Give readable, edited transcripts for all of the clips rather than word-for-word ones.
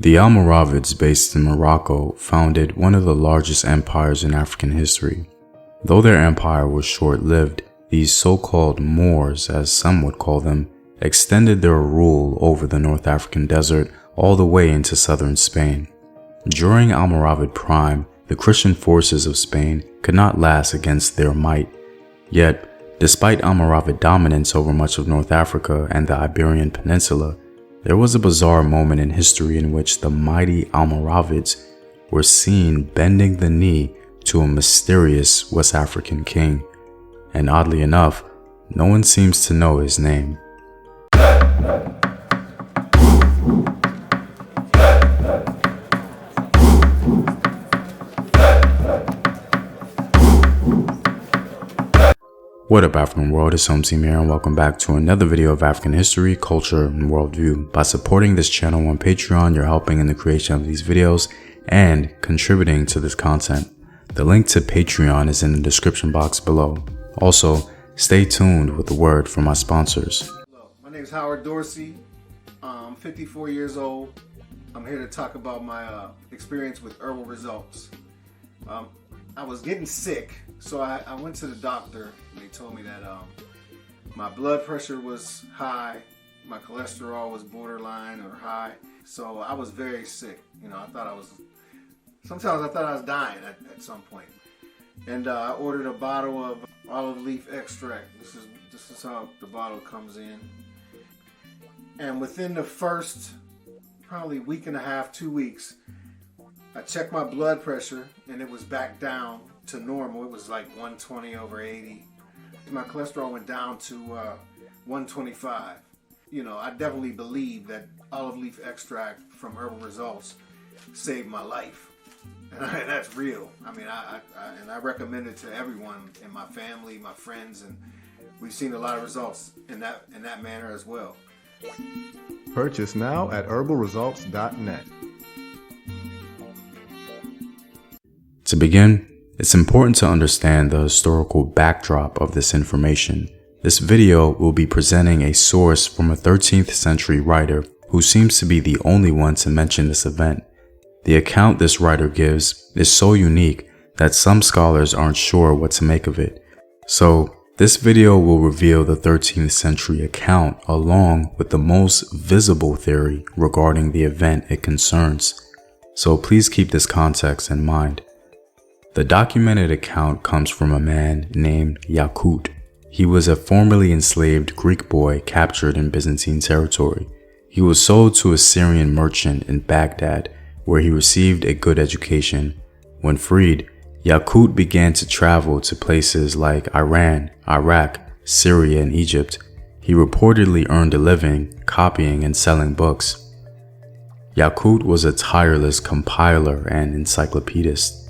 The Almoravids, based in Morocco, founded one of the largest empires in African history. Though their empire was short-lived, these so-called Moors, as some would call them, extended their rule over the North African desert all the way into southern Spain. During Almoravid prime, the Christian forces of Spain could not last against their might. Yet, despite Almoravid dominance over much of North Africa and the Iberian Peninsula, there was a bizarre moment in history in which the mighty Almoravids were seen bending the knee to a mysterious West African king, and oddly enough, no one seems to know his name. What up, African world? It's Home Team here, and welcome back to another video of African history, culture, and worldview. By supporting this channel on Patreon, you're helping in the creation of these videos and contributing to this content. The link to Patreon is in the description box below. Also, stay tuned with the word from my sponsors. Hello, my name is Howard Dorsey. I'm 54 years old. I'm here to talk about my experience with herbal results. I was getting sick, so I went to the doctor. They told me that my blood pressure was high, my cholesterol was borderline or high, so I was very sick. You know, sometimes I thought I was dying at some point. And I ordered a bottle of olive leaf extract. This is how the bottle comes in. And within the first probably week and a half, 2 weeks, I checked my blood pressure and it was back down to normal. It was like 120/80. My cholesterol went down to 125. You know, I definitely believe that olive leaf extract from Herbal Results saved my life. And that's real. I mean, I recommend it to everyone in my family, my friends, and we've seen a lot of results in that manner as well. Purchase now at herbalresults.net. To begin, it's important to understand the historical backdrop of this information. This video will be presenting a source from a 13th century writer who seems to be the only one to mention this event. The account this writer gives is so unique that some scholars aren't sure what to make of it. So, this video will reveal the 13th century account along with the most visible theory regarding the event it concerns. So please keep this context in mind. The documented account comes from a man named Yakut. He was a formerly enslaved Greek boy captured in Byzantine territory. He was sold to a Syrian merchant in Baghdad, where he received a good education. When freed, Yakut began to travel to places like Iran, Iraq, Syria, and Egypt. He reportedly earned a living copying and selling books. Yakut was a tireless compiler and encyclopedist.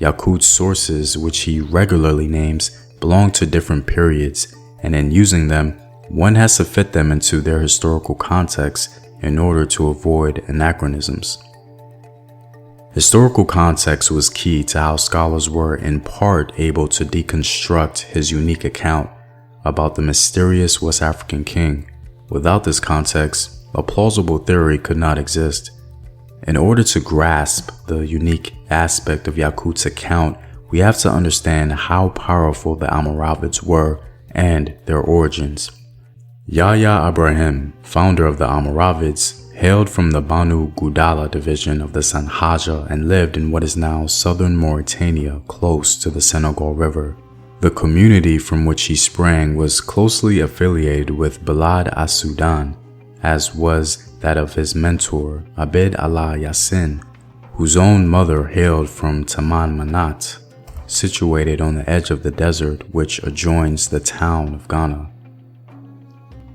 Yakut's sources, which he regularly names, belong to different periods, and in using them, one has to fit them into their historical context in order to avoid anachronisms. Historical context was key to how scholars were in part able to deconstruct his unique account about the mysterious West African king. Without this context, a plausible theory could not exist. In order to grasp the unique aspect of Yakut's account, we have to understand how powerful the Almoravids were and their origins. Yahya Ibrahim, founder of the Almoravids, hailed from the Banu Gudala division of the Sanhaja and lived in what is now southern Mauritania, close to the Senegal River. The community from which he sprang was closely affiliated with Balad as-Sudan, as was that of his mentor Abd Allah Yassin, whose own mother hailed from Taman Manat, situated on the edge of the desert which adjoins the town of Ghana.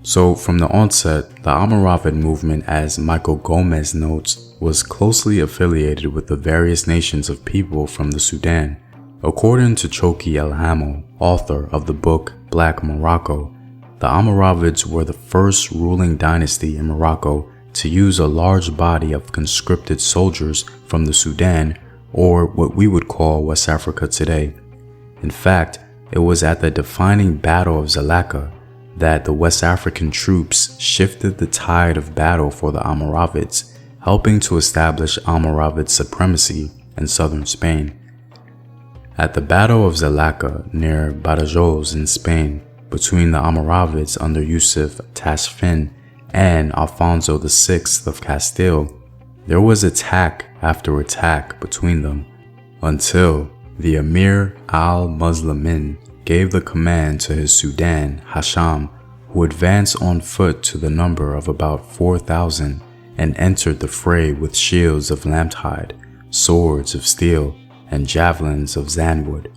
So from the onset, the Almoravid movement, as Michael Gomez notes, was closely affiliated with the various nations of people from the Sudan. According to Choki El Hamel, author of the book Black Morocco, the Almoravids were the first ruling dynasty in Morocco to use a large body of conscripted soldiers from the Sudan, or what we would call West Africa today. In fact, it was at the defining Battle of Zalaka that the West African troops shifted the tide of battle for the Almoravids, helping to establish Almoravid supremacy in southern Spain. At the Battle of Zalaca near Badajoz in Spain, between the Almoravids under Yusuf Tashfin and Alfonso VI of Castile, there was attack after attack between them, until the Emir al-Muslimin gave the command to his Sudan, Hasham, who advanced on foot to the number of about 4,000 and entered the fray with shields of lamped-hide, swords of steel, and javelins of zanwood.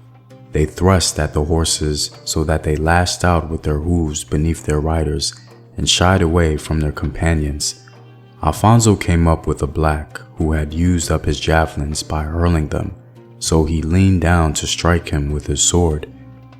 They thrust at the horses so that they lashed out with their hooves beneath their riders and shied away from their companions. Alfonso came up with a black who had used up his javelins by hurling them, so he leaned down to strike him with his sword.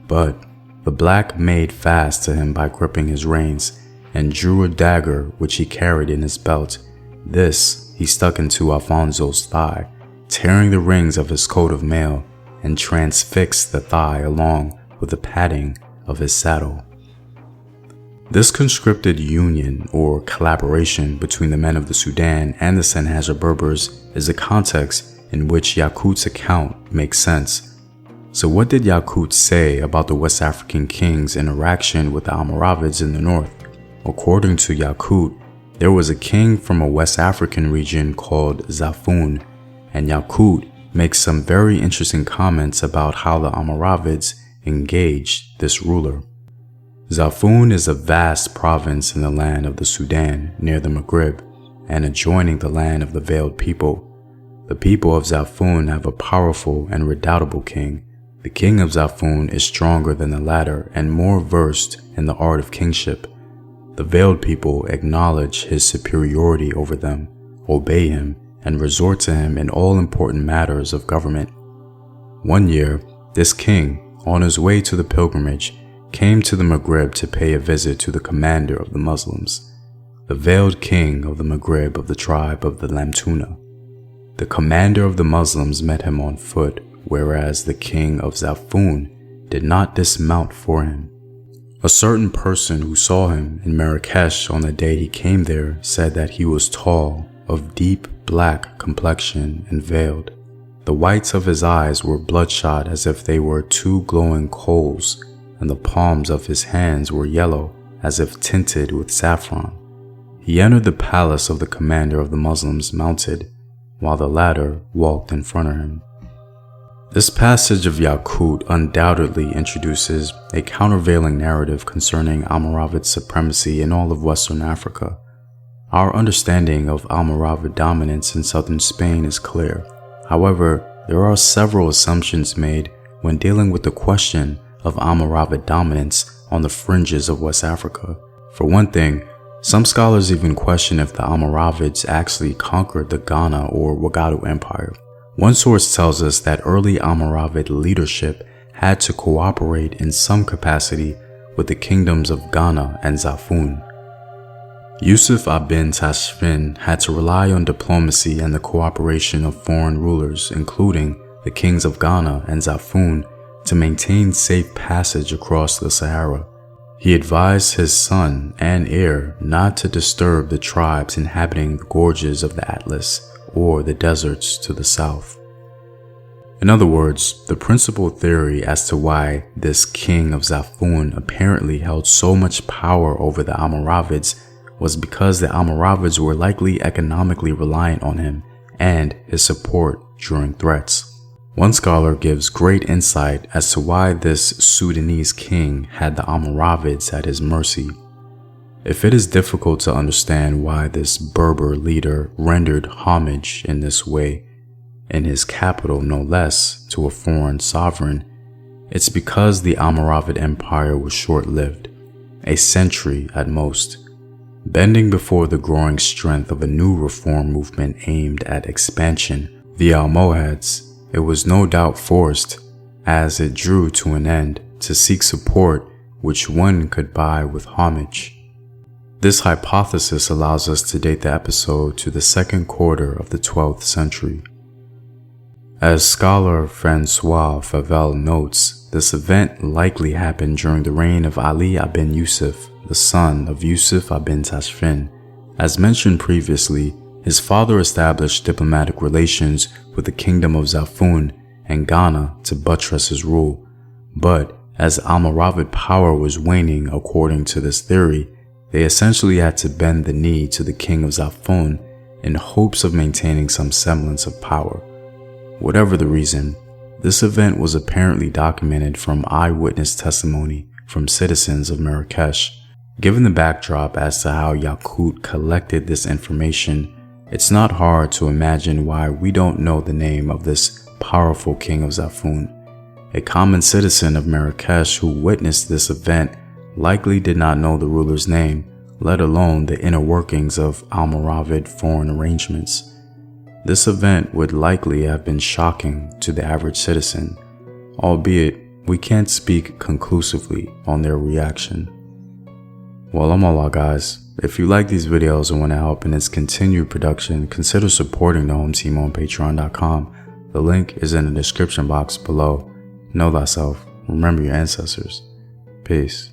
But the black made fast to him by gripping his reins and drew a dagger which he carried in his belt. This he stuck into Alfonso's thigh, tearing the rings of his coat of mail, and transfixed the thigh along with the padding of his saddle. This conscripted union or collaboration between the men of the Sudan and the Sanhaja Berbers is the context in which Yaqut's account makes sense. So what did Yaqut say about the West African king's interaction with the Almoravids in the north? According to Yaqut, there was a king from a West African region called Zafun, and Yaqut makes some very interesting comments about how the Almoravids engaged this ruler. Zafun is a vast province in the land of the Sudan near the Maghreb and adjoining the land of the veiled people. The people of Zafun have a powerful and redoubtable king. The king of Zafun is stronger than the latter and more versed in the art of kingship. The veiled people acknowledge his superiority over them, obey him, and resort to him in all important matters of government. One year, this king, on his way to the pilgrimage, came to the Maghreb to pay a visit to the commander of the Muslims, the veiled king of the Maghreb of the tribe of the Lamtuna. The commander of the Muslims met him on foot, whereas the king of Zafun did not dismount for him. A certain person who saw him in Marrakesh on the day he came there said that he was tall, of deep black complexion and veiled. The whites of his eyes were bloodshot as if they were two glowing coals, and the palms of his hands were yellow as if tinted with saffron. He entered the palace of the commander of the Muslims mounted, while the latter walked in front of him. This passage of Yaqut undoubtedly introduces a countervailing narrative concerning Almoravid supremacy in all of Western Africa. Our understanding of Almoravid dominance in southern Spain is clear. However, there are several assumptions made when dealing with the question of Almoravid dominance on the fringes of West Africa. For one thing, some scholars even question if the Almoravids actually conquered the Ghana or Wagadu Empire. One source tells us that early Almoravid leadership had to cooperate in some capacity with the kingdoms of Ghana and Zafun. Yusuf ibn Tashfin had to rely on diplomacy and the cooperation of foreign rulers, including the kings of Ghana and Zafun, to maintain safe passage across the Sahara. He advised his son and heir not to disturb the tribes inhabiting the gorges of the Atlas or the deserts to the south. In other words, the principal theory as to why this king of Zafun apparently held so much power over the Almoravids was because the Almoravids were likely economically reliant on him and his support during threats. One scholar gives great insight as to why this Sudanese king had the Almoravids at his mercy. If it is difficult to understand why this Berber leader rendered homage in this way, in his capital no less, to a foreign sovereign, it's because the Almoravid Empire was short-lived, a century at most. Bending before the growing strength of a new reform movement aimed at expansion, the Almohads, it was no doubt forced, as it drew to an end, to seek support which one could buy with homage. This hypothesis allows us to date the episode to the second quarter of the 12th century. As scholar Francois Favel notes, this event likely happened during the reign of Ali ibn Yusuf, the son of Yusuf ibn Tashfin. As mentioned previously, His father established diplomatic relations with the kingdom of Zafun and Ghana to buttress his rule, but as Almoravid power was waning according to this theory, they essentially had to bend the knee to the king of Zafun in hopes of maintaining some semblance of power. Whatever the reason, this event was apparently documented from eyewitness testimony from citizens of Marrakesh. Given the backdrop as to how Yakut collected this information, it's not hard to imagine why we don't know the name of this powerful king of Zafun. A common citizen of Marrakesh who witnessed this event likely did not know the ruler's name, let alone the inner workings of Almoravid foreign arrangements. This event would likely have been shocking to the average citizen, albeit we can't speak conclusively on their reaction. Well, I'm all out, guys. If you like these videos and want to help in its continued production, consider supporting the home team on patreon.com. The link is in the description box below. Know thyself. Remember your ancestors. Peace.